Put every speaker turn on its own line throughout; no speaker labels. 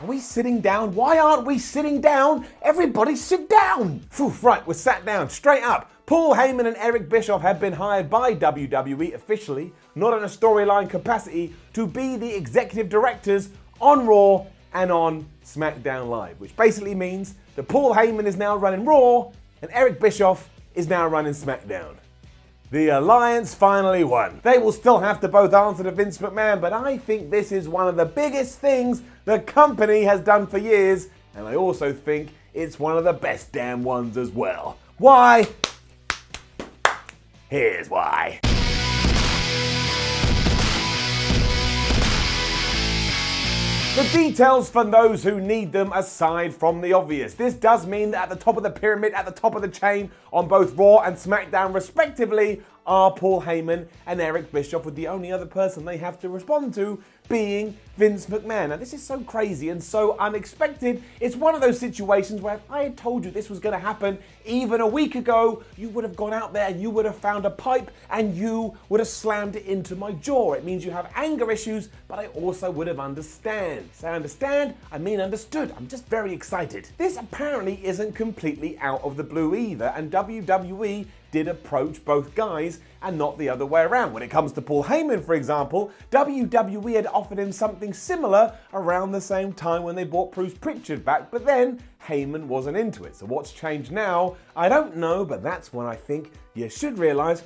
Are we sitting down? Why aren't we sitting down? Everybody sit down! Phew, right, we're sat down, straight up. Paul Heyman and Eric Bischoff have been hired by WWE officially, not in a storyline capacity, to be the executive directors on Raw and on SmackDown Live, which basically means that Paul Heyman is now running Raw and Eric Bischoff is now running SmackDown. The alliance finally won. They will still have to both answer to Vince McMahon, but I think this is one of the biggest things the company has done for years, and I also think it's one of the best damn ones as well. Why? Here's why. The details for those who need them aside from the obvious. This does mean that at the top of the pyramid, at the top of the chain, on both Raw and SmackDown respectively, are Paul Heyman and Eric Bischoff, with the only other person they have to respond to being Vince McMahon. Now this is so crazy and so unexpected. It's one of those situations where if I had told you this was going to happen even a week ago, you would have gone out there and you would have found a pipe and you would have slammed it into my jaw. It means you have anger issues, but I also would have understand. Say understand, I mean understood. I'm just very excited. This apparently isn't completely out of the blue either, and WWE did approach both guys and not the other way around. When it comes to Paul Heyman, for example, WWE had offered him something similar around the same time when they brought Bruce Pritchard back, but then Heyman wasn't into it. So what's changed now? I don't know, but that's when I think you should realize,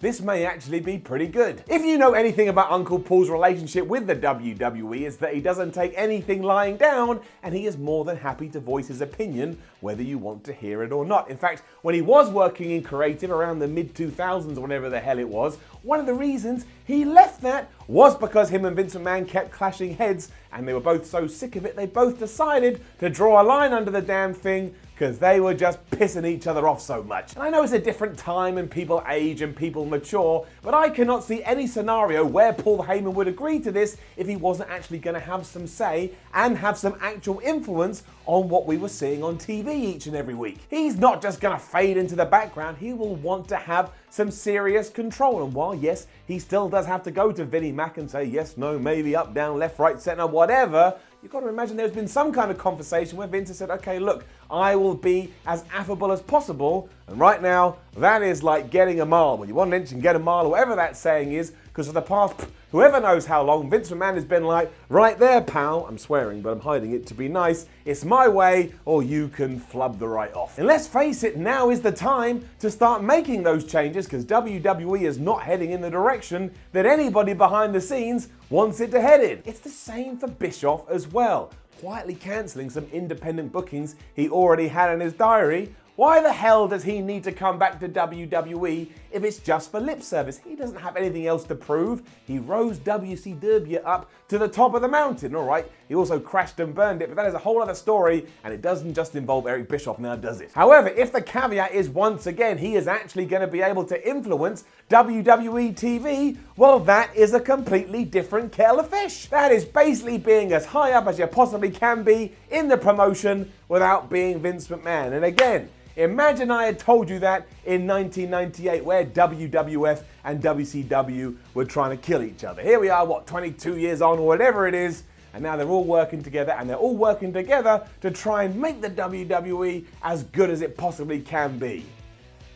this may actually be pretty good. If you know anything about Uncle Paul's relationship with the WWE, it's that he doesn't take anything lying down, and he is more than happy to voice his opinion, whether you want to hear it or not. In fact, when he was working in creative around the mid-2000s, or whenever the hell it was, one of the reasons he left that was because him and Vince McMahon kept clashing heads, and they were both so sick of it, they both decided to draw a line under the damn thing, because they were just pissing each other off so much. And I know it's a different time and people age and people mature, but I cannot see any scenario where Paul Heyman would agree to this if he wasn't actually going to have some say and have some actual influence on what we were seeing on TV each and every week. He's not just going to fade into the background, he will want to have some serious control. And while yes, he still does have to go to Vinnie Mac and say yes, no, maybe, up, down, left, right, center, whatever, you've got to imagine there's been some kind of conversation where Vince has said, okay, look, I will be as affable as possible. And right now, that is like getting a mile. When you want an inch and get a mile, or whatever that saying is, because for the past, whoever knows how long, Vince McMahon has been like, right there, pal, I'm swearing, but I'm hiding it to be nice, it's my way, or you can flub the right off. And let's face it, now is the time to start making those changes, because WWE is not heading in the direction that anybody behind the scenes wants it to head in. It's the same for Bischoff as well, quietly cancelling some independent bookings he already had in his diary. Why the hell does he need to come back to WWE if it's just for lip service? He doesn't have anything else to prove. He rose WCW up to the top of the mountain, all right? He also crashed and burned it, but that is a whole other story, and it doesn't just involve Eric Bischoff now, does it? However, if the caveat is once again he is actually going to be able to influence WWE TV, well, that is a completely different kettle of fish. That is basically being as high up as you possibly can be in the promotion without being Vince McMahon. And again, imagine I had told you that in 1998, where WWF and WCW were trying to kill each other. Here we are, 22 years on, or whatever it is, and now they're all working together, and they're all working together to try and make the WWE as good as it possibly can be.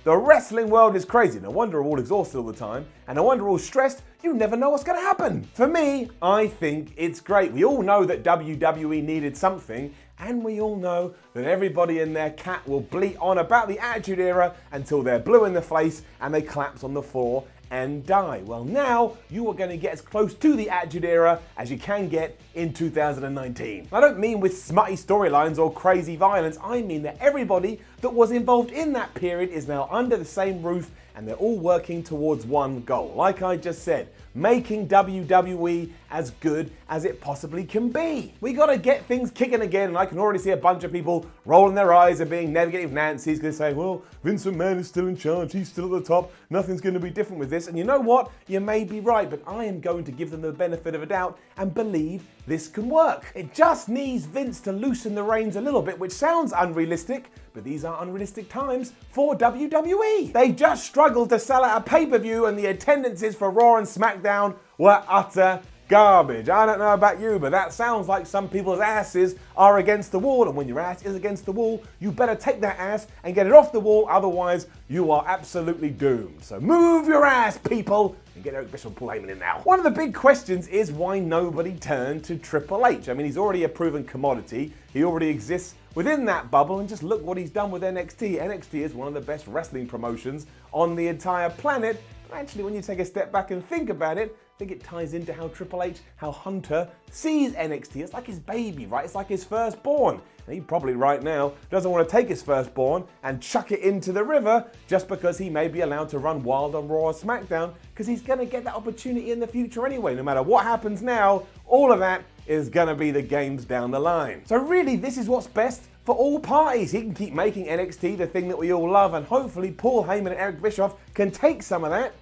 The wrestling world is crazy. No wonder we're all exhausted all the time, and no wonder we're all stressed. You never know what's going to happen. For me, I think it's great. We all know that WWE needed something, and we all know that everybody and their cat will bleat on about the Attitude Era until they're blue in the face and they collapse on the floor and die. Well, now you are going to get as close to the Attitude Era as you can get in 2019. I don't mean with smutty storylines or crazy violence. I mean that everybody that was involved in that period is now under the same roof, and they're all working towards one goal. Like I just said, making WWE as good as it possibly can be. We got to get things kicking again, and I can already see a bunch of people rolling their eyes and being negative Nancy's, going to say, well, Vince McMahon is still in charge, he's still at the top, nothing's going to be different with this. And you know what? You may be right, but I am going to give them the benefit of a doubt and believe this can work. It just needs Vince to loosen the reins a little bit, which sounds unrealistic, but these are unrealistic times for WWE. They just struggled to sell out a pay-per-view, and the attendances for Raw and SmackDown were utter garbage. I don't know about you, but that sounds like some people's asses are against the wall, and when your ass is against the wall, you better take that ass and get it off the wall, otherwise you are absolutely doomed. So move your ass, people, and get Eric Bischoff and Paul Heyman in now. One of the big questions is why nobody turned to Triple H. I mean, he's already a proven commodity. He already exists within that bubble, and just look what he's done with NXT. NXT is one of the best wrestling promotions on the entire planet. But actually, when you take a step back and think about it, I think it ties into how Triple H, how Hunter sees NXT. It's like his baby, right? It's like his firstborn. And he probably right now doesn't want to take his firstborn and chuck it into the river just because he may be allowed to run wild on Raw or SmackDown, because he's going to get that opportunity in the future anyway. No matter what happens now, all of that is going to be the games down the line. So really, this is what's best for all parties. He can keep making NXT the thing that we all love, and hopefully Paul Heyman and Eric Bischoff can take some of that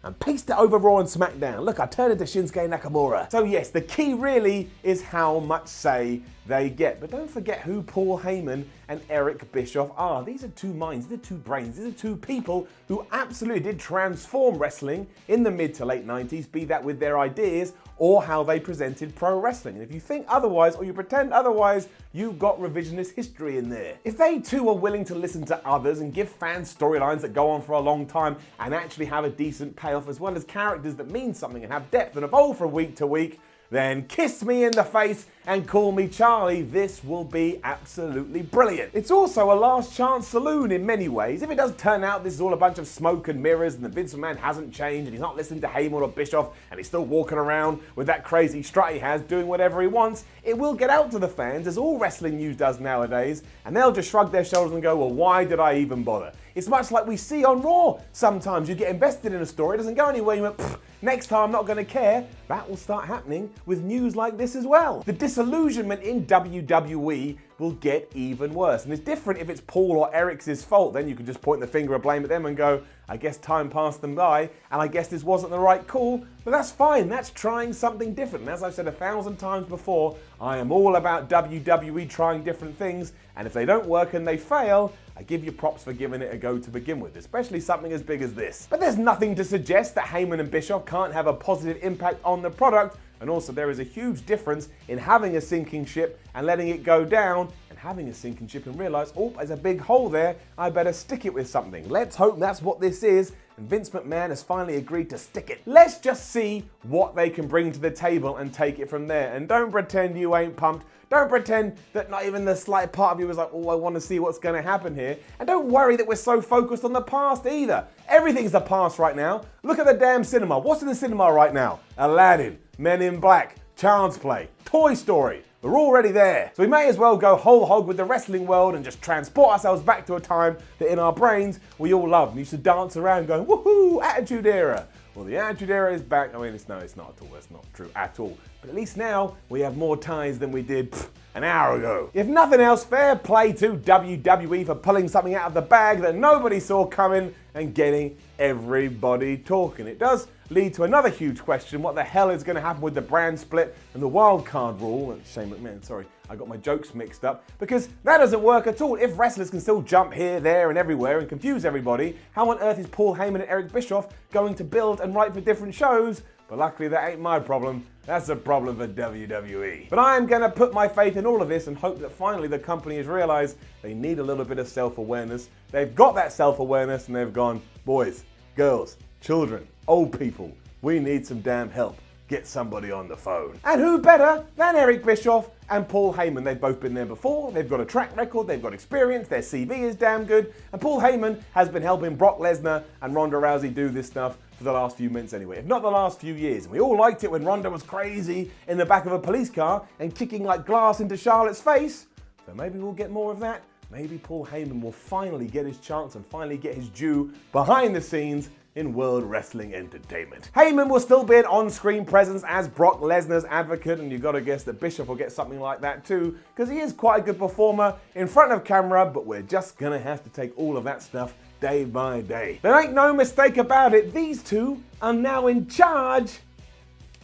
and paste it over Raw and SmackDown. Look, I turned into Shinsuke Nakamura. So yes, the key really is how much say they get. But don't forget who Paul Heyman and Eric Bischoff are. These are two minds, these are two brains, these are two people who absolutely did transform wrestling in the mid to late 90s, be that with their ideas or how they presented pro wrestling. And if you think otherwise or you pretend otherwise, you've got revisionist history in there. If they too are willing to listen to others and give fans storylines that go on for a long time and actually have a decent payoff, as well as characters that mean something and have depth and evolve from week to week, then kiss me in the face and call me Charlie. This will be absolutely brilliant. It's also a last chance saloon in many ways. If it does turn out this is all a bunch of smoke and mirrors and the Vince McMahon hasn't changed and he's not listening to Heyman or Bischoff and he's still walking around with that crazy strut he has doing whatever he wants, it will get out to the fans, as all wrestling news does nowadays, and they'll just shrug their shoulders and go, well, why did I even bother? It's much like we see on Raw. Sometimes you get invested in a story, it doesn't go anywhere, you went, next time I'm not going to care. That will start happening with news like this as well. The disillusionment in WWE will get even worse. And it's different if it's Paul or Eric's fault. Then you can just point the finger of blame at them and go, I guess time passed them by, and I guess this wasn't the right call. But that's fine, that's trying something different. And as I've said 1,000 times before, I am all about WWE trying different things, and if they don't work and they fail, I give you props for giving it a go to begin with, especially something as big as this. But there's nothing to suggest that Heyman and Bischoff can't have a positive impact on the product, and also there is a huge difference in having a sinking ship and letting it go down, and having a sinking ship and realize, oh, there's a big hole there, I better stick it with something. Let's hope that's what this is, and Vince McMahon has finally agreed to stick it. Let's just see what they can bring to the table and take it from there. And don't pretend you ain't pumped. Don't pretend that not even the slight part of you is like, oh, I want to see what's going to happen here. And don't worry that we're so focused on the past either. Everything's the past right now. Look at the damn cinema. What's in the cinema right now? Aladdin, Men in Black, Child's Play, Toy Story. We're already there. So we may as well go whole hog with the wrestling world and just transport ourselves back to a time that in our brains we all loved and used to dance around going, woohoo, Attitude Era. Well, the Attitude Era is back. I mean, it's not at all. That's not true at all. But at least now we have more ties than we did an hour ago. If nothing else, fair play to WWE for pulling something out of the bag that nobody saw coming and getting everybody talking. It does lead to another huge question. What the hell is going to happen with the brand split and the wild card rule? And Shane McMahon, sorry, I got my jokes mixed up, because that doesn't work at all. If wrestlers can still jump here, there and everywhere and confuse everybody, how on earth is Paul Heyman and Eric Bischoff going to build and write for different shows? But luckily that ain't my problem. That's a problem for WWE. But I am going to put my faith in all of this and hope that finally the company has realized they need a little bit of self-awareness. They've got that self-awareness and they've gone, boys, girls, children, old people, we need some damn help. Get somebody on the phone. And who better than Eric Bischoff and Paul Heyman? They've both been there before, they've got a track record, they've got experience, their CV is damn good, and Paul Heyman has been helping Brock Lesnar and Ronda Rousey do this stuff for the last few months anyway, if not the last few years. And we all liked it when Ronda was crazy in the back of a police car and kicking like glass into Charlotte's face. So maybe we'll get more of that. Maybe Paul Heyman will finally get his chance and finally get his due behind the scenes in World Wrestling Entertainment. Heyman will still be an on-screen presence as Brock Lesnar's advocate, and you've got to guess that Bischoff will get something like that too, because he is quite a good performer in front of camera, but we're just gonna have to take all of that stuff day by day. There ain't no mistake about it, these two are now in charge.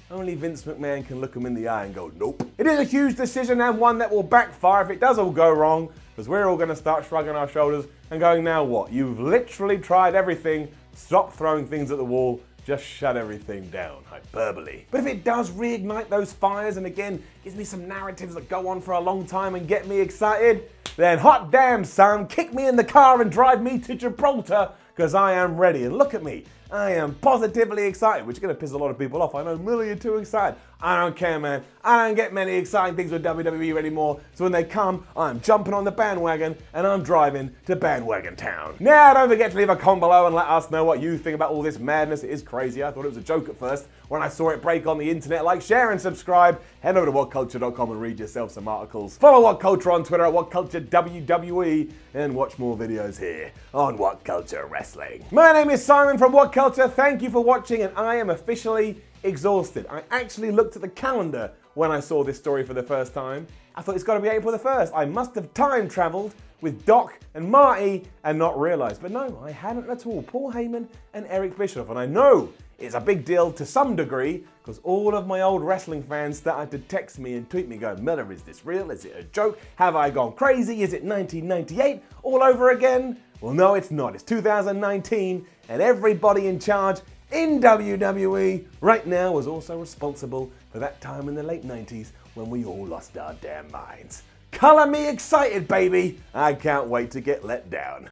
Only Vince McMahon can look him in the eye and go, nope. It is a huge decision and one that will backfire if it does all go wrong, because we're all gonna start shrugging our shoulders and going, now what? You've literally tried everything. Stop throwing things at the wall just shut everything down. Hyperbole. But if it does reignite those fires and again gives me some narratives that go on for a long time and get me excited, then hot damn son, kick me in the car and drive me to Gibraltar, because I am ready. And look at me, I am positively excited, which is going to piss a lot of people off. I know, Millie, you're too excited. I don't care, man. I don't get many exciting things with WWE anymore. So when they come, I'm jumping on the bandwagon and I'm driving to Bandwagon Town. Now, don't forget to leave a comment below and let us know what you think about all this madness. It is crazy. I thought it was a joke at first when I saw it break on the internet. Like, share, and subscribe. Head over to whatculture.com and read yourself some articles. Follow What Culture on Twitter at WhatCultureWWE and watch more videos here on What Culture Wrestling. My name is Simon from What Culture. Thank you for watching, and I am officially exhausted. I actually looked at the calendar when I saw this story for the first time. I thought it's got to be April the 1st. I must have time traveled with Doc and Marty and not realized. But no, I hadn't at all. Paul Heyman and Eric Bischoff. And I know it's a big deal to some degree because all of my old wrestling fans started to text me and tweet me going, Miller, is this real? Is it a joke? Have I gone crazy? Is it 1998 all over again? Well, no, it's not. It's 2019 and everybody in charge in WWE right now was also responsible for that time in the late 90s when we all lost our damn minds. Color me excited, baby. I can't wait to get let down.